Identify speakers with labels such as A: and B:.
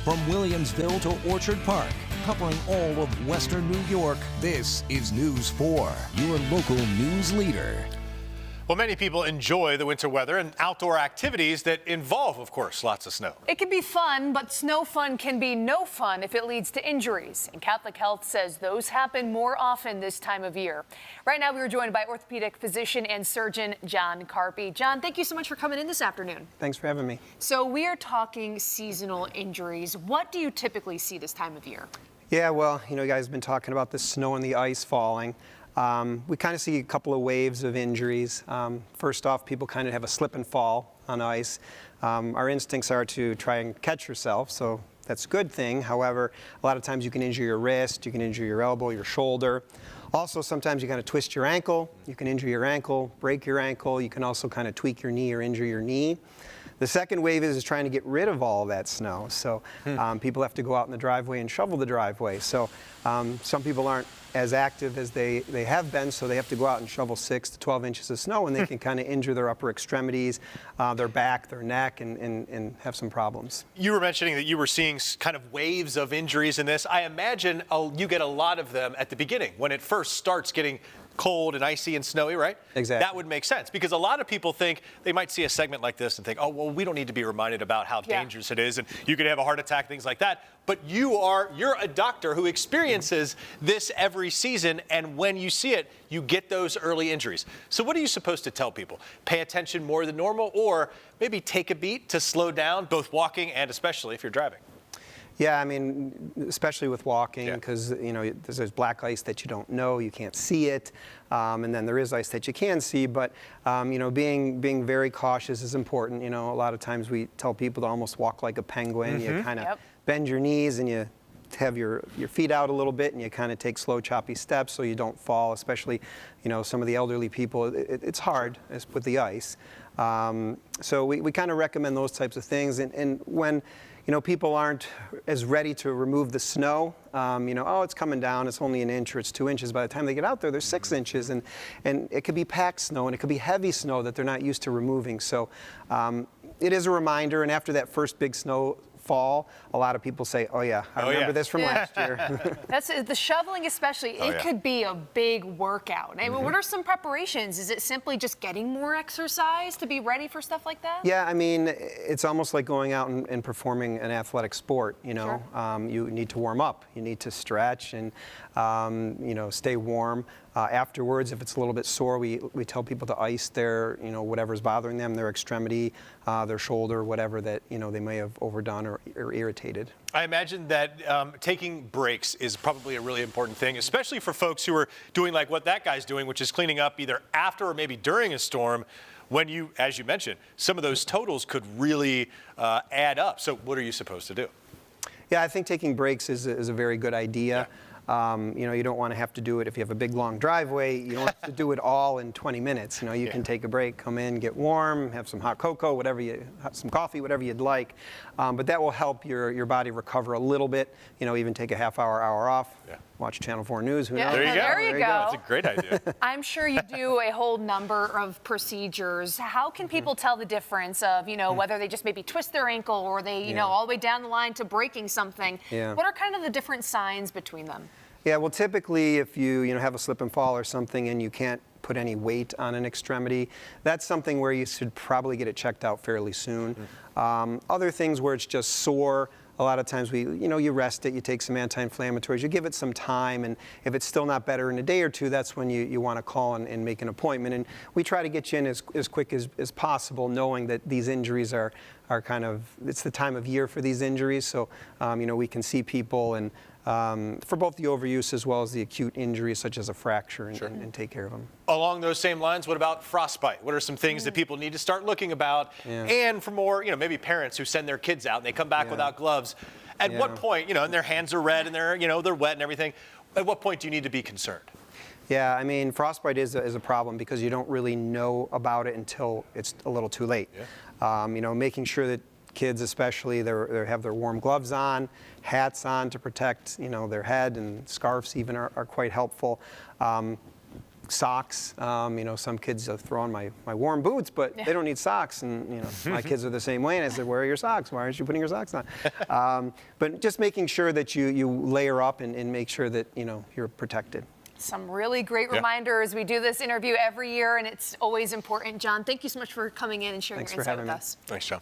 A: From Williamsville to Orchard Park, covering all of Western New York, this is News 4, your local news leader.
B: Well, many people enjoy the winter weather and outdoor activities that involve, of course, lots of snow.
C: It can be fun, but snow fun can be no fun if it leads to injuries. And Catholic Health says those happen more often this time of year. Right now, we are joined by orthopedic physician and surgeon John Karpie. John, thank you so much for coming in this afternoon.
D: Thanks for having me.
C: So we are talking seasonal injuries. What do you typically see this time of year?
D: Yeah, well, you guys have been talking about the snow and the ice falling. We kind of see a couple of waves of injuries. First off, people kind of have a slip and fall on ice. Our instincts are to try and catch yourself, so that's a good thing. However, a lot of times you can injure your wrist, you can injure your elbow, your shoulder. Also, sometimes you kind of twist your ankle. You can injure your ankle, break your ankle. You can also kind of tweak your knee or injure your knee. The second wave is trying to get rid of all of that snow. So people have to go out in the driveway and shovel the driveway. So some people aren't as active as they have been, so they have to go out and shovel 6 to 12 inches of snow, and they can kind of injure their upper extremities, their back, their neck, and have some problems. You
B: were mentioning that you were seeing kind of waves of injuries in this. I imagine you get a lot of them at the beginning when it first starts getting cold and icy and snowy, right?
D: Exactly.
B: That would make sense, because a lot of people think they might see a segment like this and think, oh, well, we don't need to be reminded about how dangerous it is, and you could have a heart attack, things like that. But you're a doctor who experiences this every season, and when you see it, you get those early injuries. So what are you supposed to tell people? Pay attention more than normal, or maybe take a beat to slow down, both walking and especially if you're driving?
D: Yeah, I mean, especially with walking, because there's black ice that you don't know, you can't see it, and then there is ice that you can see. But being very cautious is important. A lot of times we tell people to almost walk like a penguin. You kind of bend your knees and you have your feet out a little bit, and you kind of take slow, choppy steps so you don't fall. Especially, some of the elderly people, it's hard with the ice. So we kind of recommend those types of things, and when people aren't as ready to remove the snow. Oh, it's coming down, it's only an inch or it's 2 inches. By the time they get out there, there's 6 inches, and it could be packed snow, and it could be heavy snow that they're not used to removing. So it is a reminder, and after that first big snow fall, a lot of people say, oh yeah, I remember this from last year.
C: That's the shoveling especially. It could be a big workout. I mean, what are some preparations? Is it simply just getting more exercise to be ready for stuff like that?
D: Yeah, I mean, it's almost like going out and performing an athletic sport. You need to warm up. You need to stretch and stay warm. Afterwards, if it's a little bit sore, we tell people to ice their, whatever's bothering them, their extremity, their shoulder, whatever that, they may have overdone or irritated.
B: I imagine that taking breaks is probably a really important thing, especially for folks who are doing like what that guy's doing, which is cleaning up either after or maybe during a storm, when you, as you mentioned, some of those totals could really add up. So what are you supposed to do?
D: Yeah, I think taking breaks is a very good idea. You don't want to have to do it if you have a big, long driveway. You don't have to do it all in 20 minutes. You can take a break, come in, get warm, have some hot cocoa, some coffee, whatever you'd like. But that will help your body recover a little bit. Even take a half-hour, hour off. Watch Channel 4 News. Who knows?
B: There you go.
C: There you go.
B: That's a great idea.
C: I'm sure you do a whole number of procedures. How can people tell the difference of, whether they just maybe twist their ankle or they, all the way down the line to breaking something? What are kind of the different signs between them?
D: Yeah, well, typically if you have a slip and fall or something and you can't put any weight on an extremity, that's something where you should probably get it checked out fairly soon. Other things where it's just sore, a lot of times you rest it, you take some anti-inflammatories, you give it some time, and if it's still not better in a day or two, that's when you want to call and make an appointment. And we try to get you in as quick as possible, knowing that these injuries are kind of, it's the time of year for these injuries, so we can see people and for both the overuse as well as the acute injuries such as a fracture and take care of them.
B: Along those same lines, what about frostbite? What are some things that people need to start looking about? And for more, maybe parents who send their kids out and they come back without gloves. At what point, and their hands are red and they're wet and everything, at what point do you need to be concerned?
D: Yeah, I mean, frostbite is a problem because you don't really know about it until it's a little too late. Making sure that kids especially, they have their warm gloves on, hats on to protect, their head, and scarves even are quite helpful. socks. Some kids throw on my warm boots, but they don't need socks. And my kids are the same way. And I said, where are your socks? Why aren't you putting your socks on? But just making sure that you layer up and make sure that you're protected.
C: Some really great reminders. We do this interview every year, and it's always important. John, thank you so much for coming in and sharing your insight with us.
B: Thanks, John.